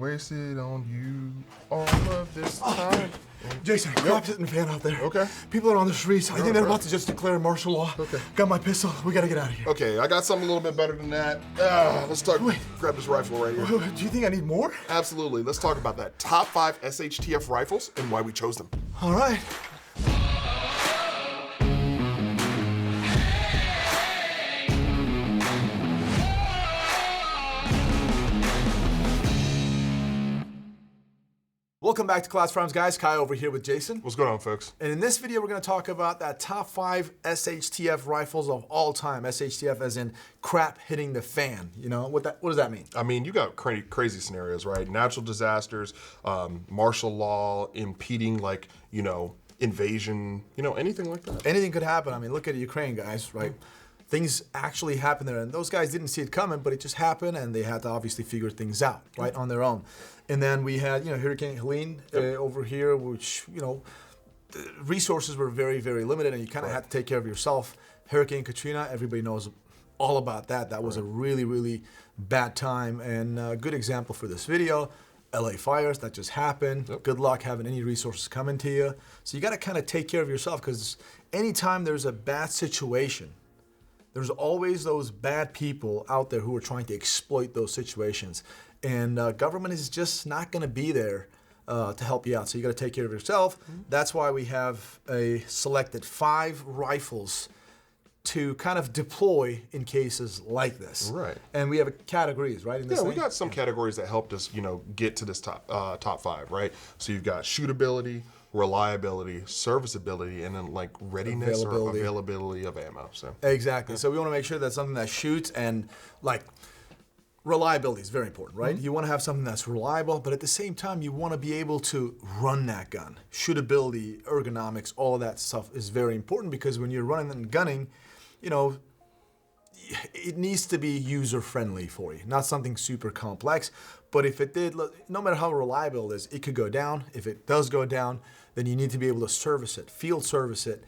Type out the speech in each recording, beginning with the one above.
wasted on you all of this time. Jason, clap it in the fan out there. Okay. People are on the streets. I think they're about to just declare martial law. Okay. Got my pistol. We gotta get out of here. Okay, I got something a little bit better than that. Let's talk. Grab this rifle right here. Do you think I need more? Absolutely. Let's talk about that. Top 5 SHTF rifles and why we chose them. All right. Welcome back to Class Firearms, guys. Kai over here with Jason. What's going on, folks? And in this video, we're going to talk about that top 5 SHTF rifles of all time. SHTF as in crap hitting the fan. You know, what does that mean? I mean, you got crazy scenarios, right? Natural disasters, martial law, impeding, like, invasion, anything like that. Anything could happen. I mean, look at Ukraine, guys, right? Things actually happened there, and those guys didn't see it coming, but it just happened, and they had to obviously figure things out, right, on their own. And then we had, Hurricane Helene over here, which, the resources were very, very limited, and you kind of had to take care of yourself. Hurricane Katrina, everybody knows all about that. That was a really, really bad time, and a good example for this video. LA fires, that just happened. Yep. Good luck having any resources coming to you. So you got to kind of take care of yourself, because anytime there's a bad situation, there's always those bad people out there who are trying to exploit those situations. And government is just not going to be there to help you out. So you got to take care of yourself. That's why we have selected 5 rifles to kind of deploy in cases like this. Right. And we have categories, right? In this we got some categories that helped us, get to this top 5, right? So you've got shootability, reliability, serviceability, and then like readiness or availability of ammo. So exactly. So we want to make sure that's something that shoots, and like reliability is very important, right? You want to have something that's reliable, but at the same time, you want to be able to run that gun. Shootability, ergonomics, all of that stuff is very important, because when you're running and gunning, it needs to be user-friendly for you, not something super complex. But if it did, no matter how reliable it is, it could go down. If it does go down, then you need to be able to service it, field service it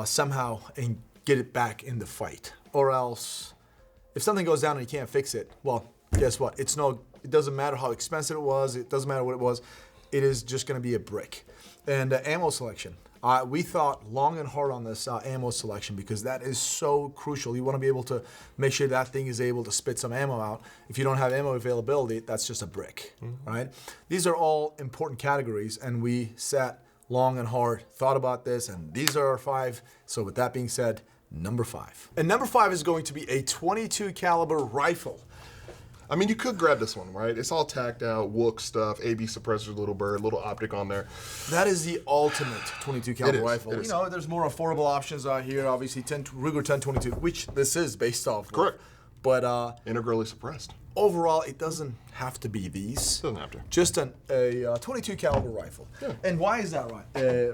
somehow, and get it back in the fight. Or else, if something goes down and you can't fix it, well, guess what? It doesn't matter how expensive it was. It doesn't matter what it was. It is just going to be a brick. And ammo selection. We thought long and hard on this ammo selection, because that is so crucial. You want to be able to make sure that thing is able to spit some ammo out. If you don't have ammo availability, that's just a brick, right? These are all important categories, and we sat long and hard, thought about this, and these are our 5. So with that being said, number 5. And number 5 is going to be a .22 caliber rifle. I mean, you could grab this one, right? It's all tacked out, Wook stuff, AB suppressor, little bird, little optic on there. That is the ultimate .22 caliber rifle. It There's more affordable options out here. Obviously, Ruger 1022, which this is based off. Correct. But integrally suppressed. Overall, it doesn't have to be these. Doesn't have to. Just a .22 caliber rifle. Yeah. And why is that,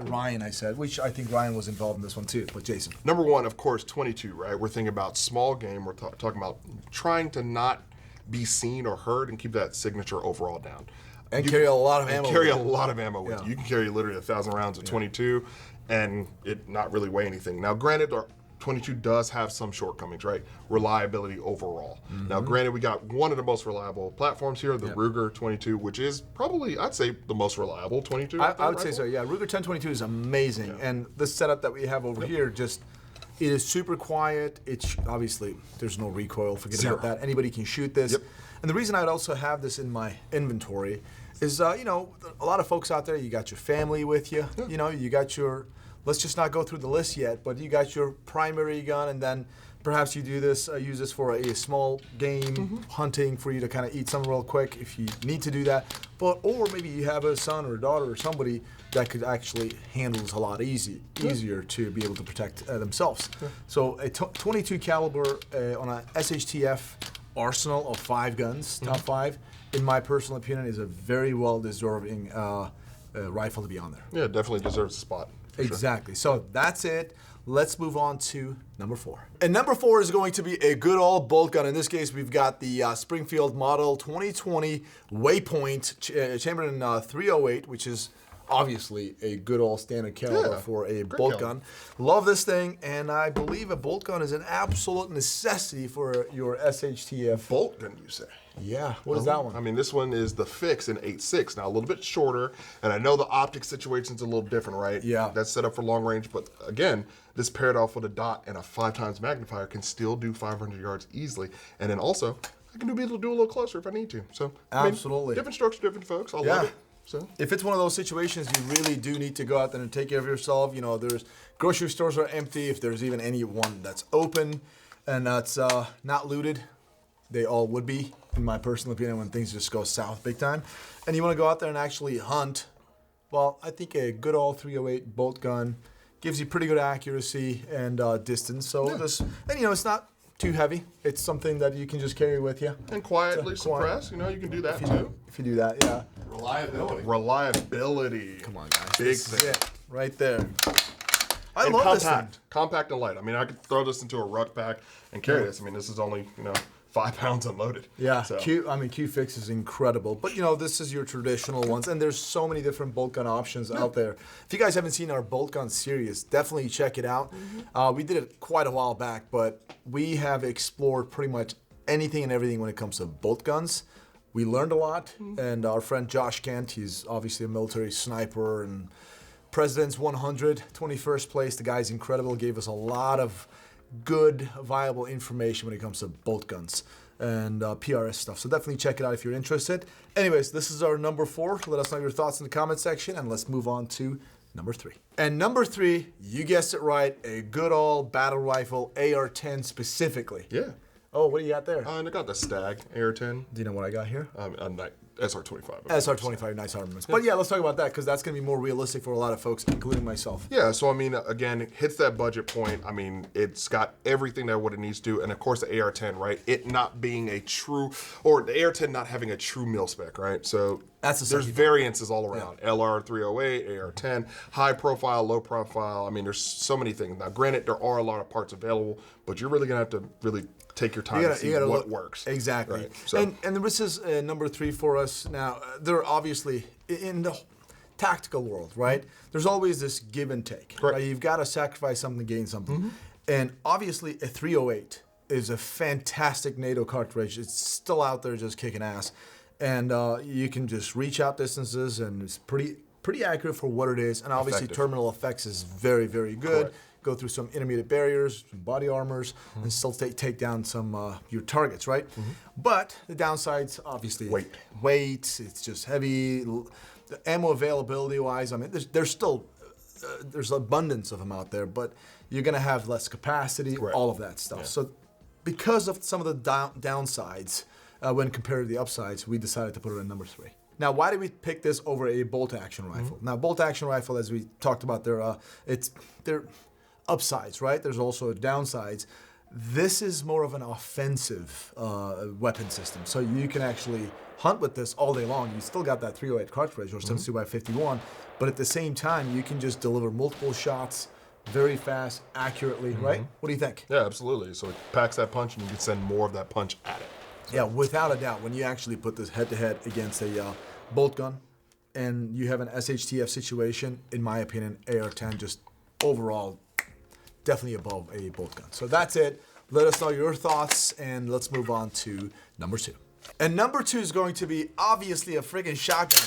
Ryan? I said, which I think Ryan was involved in this one too. But Jason. Number 1, of course, 22. Right. We're thinking about small game. We're talking about trying to not be seen or heard and keep that signature overall down. And carry a lot of ammo. Carry a lot of ammo with you. You can carry literally 1,000 rounds of 22 and it not really weigh anything. Now, granted, our 22 does have some shortcomings, right? Reliability overall. Now, granted, we got one of the most reliable platforms here, the Ruger 22, which is probably, I'd say, the most reliable 22. I would say so, yeah. Ruger 1022 is amazing. Yeah. And this setup that we have over here it is super quiet. It's obviously, there's no recoil. Forget about that. Anybody can shoot this. Yep. And the reason I'd also have this in my inventory is, a lot of folks out there, you got your family with you. You got your, let's just not go through the list yet, but you got your primary gun, and then perhaps you do this, use this for a small game hunting for you to kind of eat something real quick if you need to do that. Or maybe you have a son or a daughter or somebody that could actually handle this a lot easier to be able to protect themselves. So a .22 caliber on a SHTF arsenal of 5 guns, top 5, in my personal opinion, is a very well-deserving rifle to be on there. Yeah, definitely deserves a spot. Exactly. So that's it. Let's move on to number 4. And number 4 is going to be a good old bolt gun. In this case, we've got the Springfield Model 2020 Waypoint chambered in .308, which is obviously a good old standard caliber Yeah, for a great bolt caliber. gun. Love this thing, and I believe a bolt gun is an absolute necessity for your SHTF. Bolt gun, you say? Yeah, what is that one? I mean, this one is the Fix in 8.6. Now, a little bit shorter, and I know the optic situation's a little different, right? Yeah. That's set up for long range, but again, this paired off with a dot and a 5x magnifier can still do 500 yards easily. And then also, I can be able to do a little closer if I need to. So, I mean, Absolutely. different strokes for different folks. I Yeah. love it. So, If it's one of those situations you really do need to go out there and take care of yourself, you know, there's grocery stores are empty. If there's even any one that's open and that's not looted, they all would be, in my personal opinion, when things just go south big time. And you want to go out there and actually hunt, well, I think a good old 308 bolt gun gives you pretty good accuracy and distance. So this, and you know, it's not too heavy. It's something that you can just carry with you. and quietly It's a quiet- suppress, you know, you can do that too. If you do that, yeah. Reliability. Come on, guys. Big This is thing. it, right there. I And love this thing. compact and light. I mean, I could throw this into a rucksack and carry this. I mean, this is only, 5 pounds unloaded. Yeah, So, Q-Fix is incredible. But, you know, this is your traditional ones, and there's so many different bolt gun options out there. If you guys haven't seen our bolt gun series, definitely check it out. We did it quite a while back, but we have explored pretty much anything and everything when it comes to bolt guns. We learned a lot, and our friend Josh Kent, he's obviously a military sniper and President's 100, 21st place. The guy's incredible, gave us a lot of good, viable information when it comes to bolt guns and PRS stuff. So definitely check it out if you're interested. Anyways, this is our number 4. Let us know your thoughts in the comment section, and let's move on to number 3. And number 3, you guessed it right, a good old battle rifle, AR-10 specifically. yeah. Oh, what do you got there? And I got the Stag AR-10, Do you know what I got here? SR-25. SR-25, nice armaments. But yeah, let's talk about that because that's going to be more realistic for a lot of folks, including myself. Yeah, so I mean, again, it hits that budget point. I mean, it's got everything that what it needs to, and of course the AR-10, right? It not being a true, or the AR-10 not having a true mil spec, right? So That's the there's second variances all around. LR-308, AR-10, high profile, low profile. I mean, there's so many things. Now, granted, there are a lot of parts available, but you're really gonna have to really take your time to see what look, works. Exactly. Right, so. And this is number 3 for us. Now, there are obviously, in the tactical world, right, there's always this give and take. Correct. Right? You've got to sacrifice something to gain something. And obviously, a 308 is a fantastic NATO cartridge. It's still out there just kicking ass. And you can just reach out distances, and it's pretty accurate for what it is. And obviously, Effective. terminal effects is very, very good. Correct. Go through some intermediate barriers, some body armors, and still take down some your targets, right? But the downsides, obviously, weight. It's just heavy. The ammo availability wise, I mean, there's still there's abundance of them out there, but you're gonna have less capacity, Right. all of that stuff. Yeah. So because of some of the downsides, when compared to the upsides, we decided to put it at number 3. Now, why did we pick this over a bolt-action rifle? Now, bolt-action rifle, as we talked about, they're upsides, right? There's also downsides. This is more of an offensive weapon system. So you can actually hunt with this all day long. You still got that 308 cartridge or 72x51, but at the same time, you can just deliver multiple shots very fast, accurately, right? What do you think? Yeah, absolutely. So it packs that punch, and you can send more of that punch at it. Yeah, without a doubt, when you actually put this head-to-head against a bolt gun and you have an SHTF situation, in my opinion, AR-10 just overall definitely above a bolt gun. So that's it. Let us know your thoughts, and let's move on to number 2. And number 2 is going to be obviously a friggin' shotgun.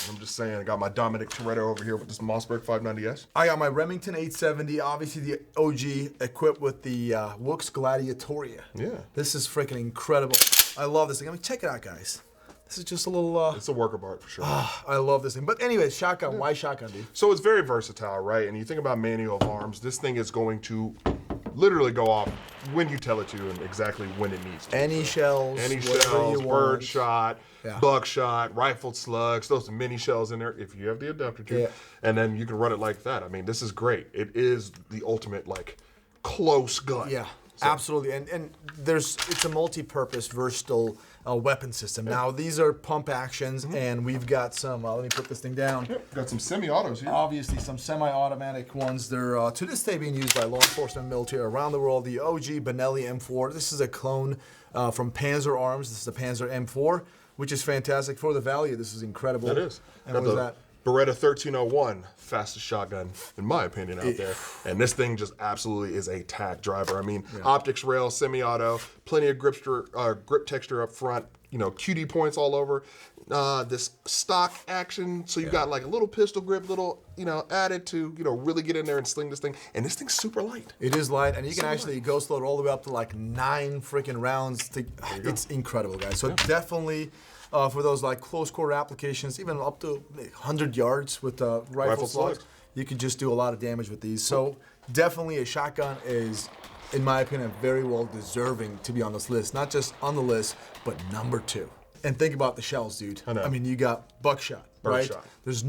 I'm just saying, I got my Dominic Toretto over here with this Mossberg 590S. I got my Remington 870, obviously the OG, equipped with the Wux Gladiatoria. Yeah. This is freaking incredible. I love this thing. I mean, check it out, guys. This is just a little... It's a work of art for sure. I love this thing. But anyways, shotgun. Why shotgun, dude? So it's very versatile, right? And you think about manual of arms, this thing is going to literally go off when you tell it to and exactly when it needs to. Any shells, Any whatever shells, you bird want. shot, Yeah. buckshot, rifled slugs, throw some mini shells in there if you have the adapter to. Yeah. And then you can run it like that. I mean, this is great. It is the ultimate, like, close gun. Yeah, So- absolutely. And it's a multi-purpose, versatile weapon system. Now, these are pump actions, and we've got some, let me put this thing down. Yep, got some semi-autos here. Obviously, some semi-automatic ones. They're, to this day, being used by law enforcement and military around the world. The OG Benelli M4. This is a clone from Panzer Arms. This is the Panzer M4. which is fantastic for the value. This is incredible. That is. And Got what is the that? Beretta 1301, fastest shotgun, in my opinion, out there. And this thing just absolutely is a tack driver. I mean, optics rail, semi-auto, plenty of grip texture up front, QD points all over. This stock action, so you got like a little pistol grip, added to, really get in there and sling this thing. And this thing's super light. It is light, and you can actually ghost load all the way up to like 9 freaking rounds. It's incredible, guys. So definitely for those like close quarter applications, even up to 100 yards with rifle slugs, you can just do a lot of damage with these. So definitely a shotgun is, in my opinion, very well deserving to be on this list. Not just on the list, but number 2. And think about the shells, dude. I know. I mean, you got buckshot, right? Birdshot. There's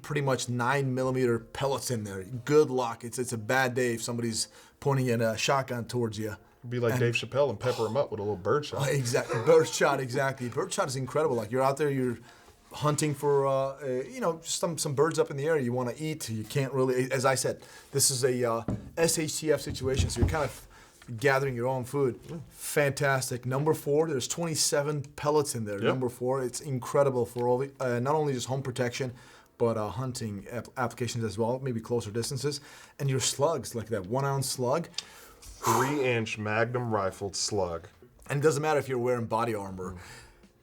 pretty much 9mm pellets in there. Good luck. It's a bad day if somebody's pointing in a shotgun towards you. Be like Dave Chappelle and pepper him up with a little birdshot. Exactly, birdshot. Exactly, birdshot is incredible. Like you're out there, you're hunting for just some birds up in the air you want to eat. You can't really, as I said, this is a SHTF situation, so you're kind of gathering your own food. Fantastic. Number 4, there's 27 pellets in there. Yep. Number 4, it's incredible for all the, not only just home protection, but hunting applications as well, maybe closer distances. And your slugs, like that 1-ounce slug. 3-inch Magnum rifled slug. And it doesn't matter if you're wearing body armor.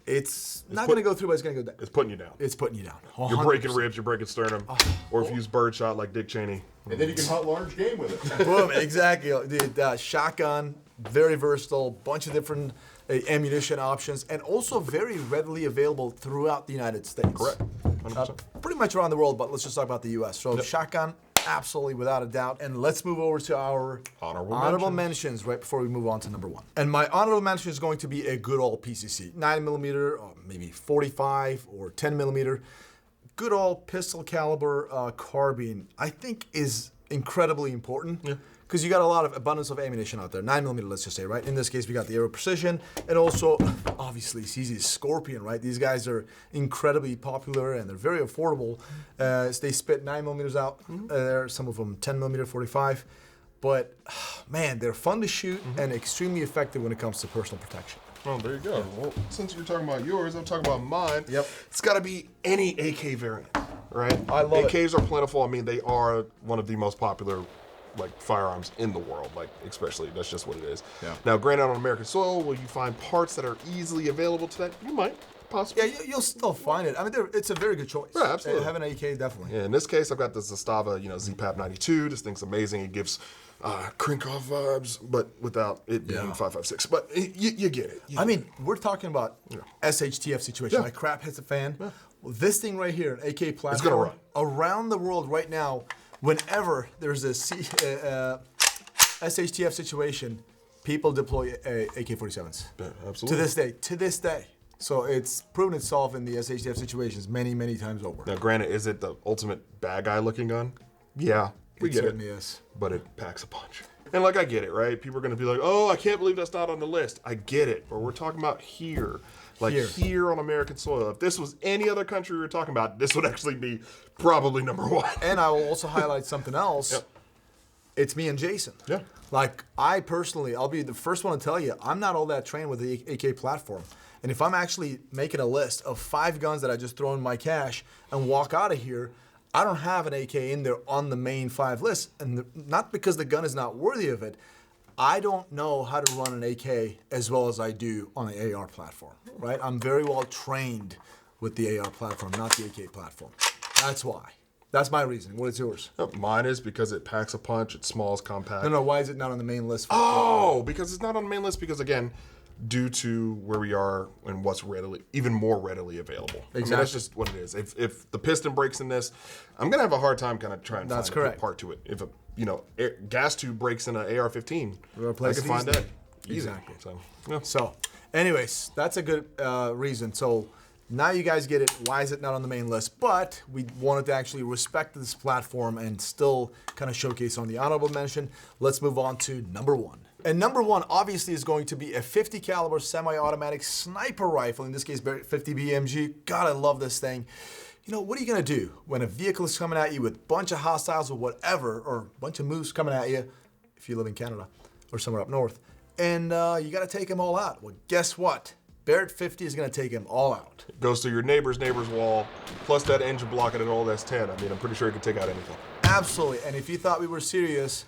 It's not going to go through, but it's going to go down. It's putting you down. It's putting you down. You're breaking ribs, you're breaking sternum. Or if you use birdshot like Dick Cheney. And then you can hunt large game with it. Boom, exactly. The shotgun, very versatile, bunch of different ammunition options, and also very readily available throughout the United States. Correct. 100%. Pretty much around the world, but let's just talk about the U.S. So shotgun, absolutely, without a doubt. And let's move over to our honorable mentions right before we move on to number 1. And my honorable mention is going to be a good old PCC, 9mm, or maybe 45 or 10mm. Good old pistol caliber carbine, I think, is incredibly important. Yeah. Because you got a lot of abundance of ammunition out there. 9mm, let's just say, right? In this case, we got the Aero Precision, and also, obviously, CZ's Scorpion, right? These guys are incredibly popular, and they're very affordable. They spit 9mm out there, some of them 10mm, 45. But, man, they're fun to shoot and extremely effective when it comes to personal protection. Oh, there you go. Well, since you're talking about yours, I'm talking about mine. Yep. It's got to be any AK variant, right? I love it. AKs are plentiful. I mean, they are one of the most popular firearms in the world, especially, that's just what it is. Yeah. Now, granted, on American soil, will you find parts that are easily available to that? You might, possibly. Yeah, you'll still find it. I mean, it's a very good choice. Yeah, absolutely. Have an AK, definitely. Yeah, in this case, I've got the Zastava, ZPAP 92. This thing's amazing. It gives Krinkov vibes, but without it being 5.56. But you get it. I mean, we're talking about SHTF situation. Yeah. Like crap hits the fan. Yeah. Well, this thing right here, an AK platform, it's gonna run around the world right now. Whenever there's a SHTF situation, people deploy AK-47s. Yeah, absolutely. To this day. So it's proven itself in the SHTF situations many, many times over. Now, granted, is it the ultimate bad guy looking gun? Yeah, we get it. Is. But it packs a punch. And I get it, right? People are going to be like, oh, I can't believe that's not on the list. I get it. But we're talking about here. Here on American soil. If this was any other country we were talking about, this would actually be probably number 1. And I will also highlight something else. Yep. It's me and Jason. Yeah. I personally, I'll be the first one to tell you, I'm not all that trained with the AK platform. And if I'm actually making a list of 5 guns that I just throw in my cache and walk out of here, I don't have an AK in there on the main 5 list. And not because the gun is not worthy of it. I don't know how to run an AK as well as I do on an AR platform, right? I'm very well trained with the AR platform, not the AK platform. That's why. That's my reasoning. What is yours? Mine is because it packs a punch, it's small, it's compact. No, why is it not on the main list? Because it's not on the main list because, again, due to where we are and what's even more readily available. Exactly. I mean, that's just what it is. If the piston breaks in this, I'm going to have a hard time kind of trying to find a good part to it. If a gas tube breaks in an AR-15, I can find that easy. Exactly. So, anyways, that's a good reason. So now you guys get it. Why is it not on the main list? But we wanted to actually respect this platform and still kind of showcase on the honorable mention. Let's move on to number 1. And number 1 obviously is going to be a 50 caliber semi-automatic sniper rifle. In this case, 50 BMG. God, I love this thing. What are you going to do when a vehicle is coming at you with a bunch of hostiles or whatever, or a bunch of moose coming at you, if you live in Canada or somewhere up north, and you got to take them all out? Well, guess what? Barrett 50 is going to take them all out. It goes through your neighbor's wall, plus that engine block at an old S10. I mean, I'm pretty sure it can take out anything. Absolutely. And if you thought we were serious,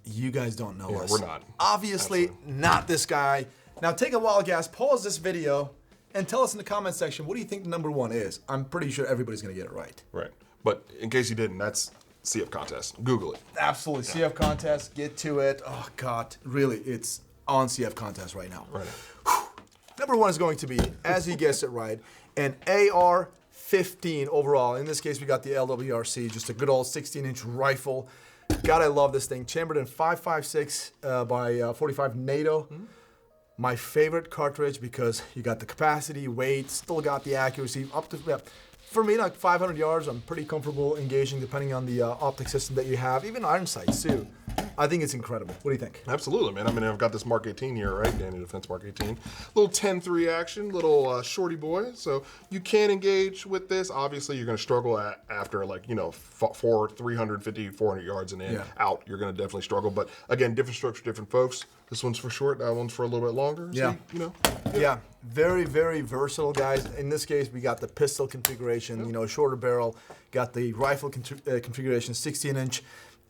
you guys don't know us. We're not. Obviously, not this guy. Now take a wild guess, pause this video, and tell us in the comment section, what do you think number one is? I'm pretty sure everybody's going to get it right. Right. But in case you didn't, that's CF Contest. Google it. Absolutely. CF Contest, get to it. Oh, God. Really, it's on CF Contest right now. Right. Number one is going to be, as he guessed it right, an AR-15 overall. In this case, we got the LWRC, just a good old 16-inch rifle. God, I love this thing. Chambered in 5.56 by 45 NATO. Mm-hmm. My favorite cartridge because you got the capacity, weight, still got the accuracy. Up to for me, like 500 yards, I'm pretty comfortable engaging depending on the optic system that you have. Even iron sights too. I think it's incredible. What do you think? Absolutely, man. I mean, I've got this Mark 18 here, right? Danny Defense Mark 18. Little 10-3 action, little shorty boy. So you can engage with this. Obviously, you're going to struggle after, like, 350, 400 yards and then out. You're going to definitely struggle. But again, different strokes for different folks. This one's for short. That one's for a little bit longer. Yeah. So, Yeah. Very, very versatile, guys. In this case, we got the pistol configuration, shorter barrel. Got the rifle configuration, 16-inch.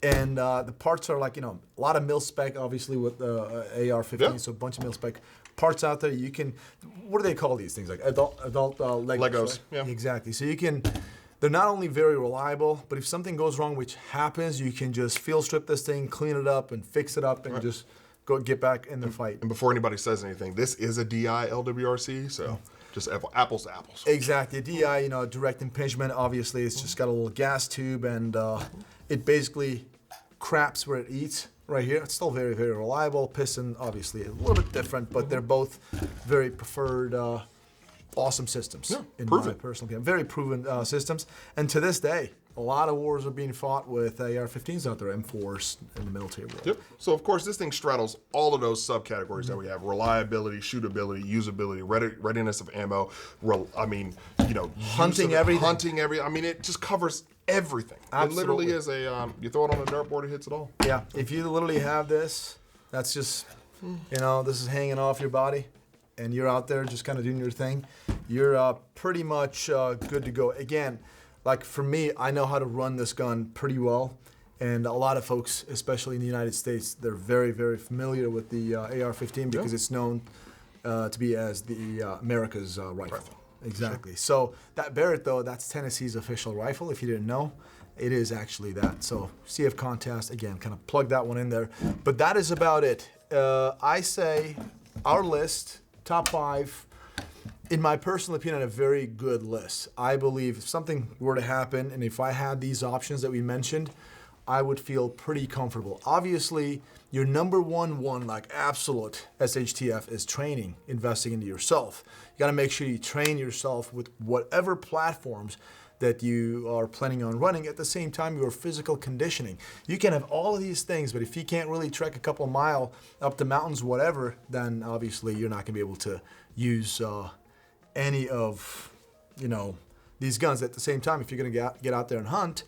And the parts are like, a lot of mil-spec, obviously, with the AR-15, so a bunch of mil-spec parts out there. You can, what do they call these things? Like adult Legos. Legos, right? yeah. Exactly. So you can, they're not only very reliable, but if something goes wrong, which happens, you can just field strip this thing, clean it up, and fix it up, and just get back in the fight. And before anybody says anything, this is a DI LWRC, so just apples to apples. Exactly. DI, direct impingement, obviously, it's just got a little gas tube, and it basically craps where it eats right here. It's still very, very reliable. Piston, obviously, a little bit different, but they're both very preferred, awesome systems. Yeah, in proven. my personal opinion. Very proven systems. And to this day, a lot of wars are being fought with AR-15s out there, M4s in the military world. Yep. So, of course, this thing straddles all of those subcategories that we have: reliability, shootability, usability, readiness of ammo. Hunting everything. I mean, it just covers everything. Absolutely. It literally is you throw it on a dartboard, it hits it all. Yeah. If you literally have this, that's just, this is hanging off your body, and you're out there just kind of doing your thing, you're pretty much good to go. Again, like for me, I know how to run this gun pretty well, and a lot of folks, especially in the United States, they're very, very familiar with the AR-15 because it's known to be as the America's rifle. Exactly. Sure. So that Barrett, though, that's Tennessee's official rifle. If you didn't know, it is actually that. So CF Contest, again, kind of plug that one in there. But that is about it. I say our list, top 5, in my personal opinion, a very good list. I believe if something were to happen, and if I had these options that we mentioned, I would feel pretty comfortable. Obviously, your number one, like absolute SHTF is training, investing into yourself. You got to make sure you train yourself with whatever platforms that you are planning on running. At the same time, your physical conditioning. You can have all of these things, but if you can't really trek a couple mile up the mountains, whatever, then obviously you're not going to be able to use any of these guns. At the same time, if you're going to get out there and hunt,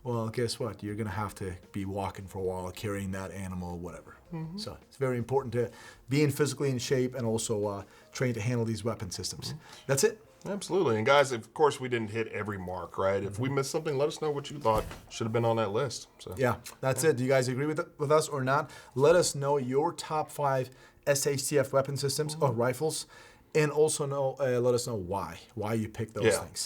well, guess what? You're going to have to be walking for a while, carrying that animal, whatever. Mm-hmm. So it's very important to be physically in shape and also train to handle these weapon systems. Mm-hmm. That's it. Absolutely. And guys, of course, we didn't hit every mark, right? If we missed something, let us know what you thought should have been on that list. So yeah, that's it. Do you guys agree with us or not? Let us know your top 5 SHTF weapon systems or rifles. And also let us know why you picked those things.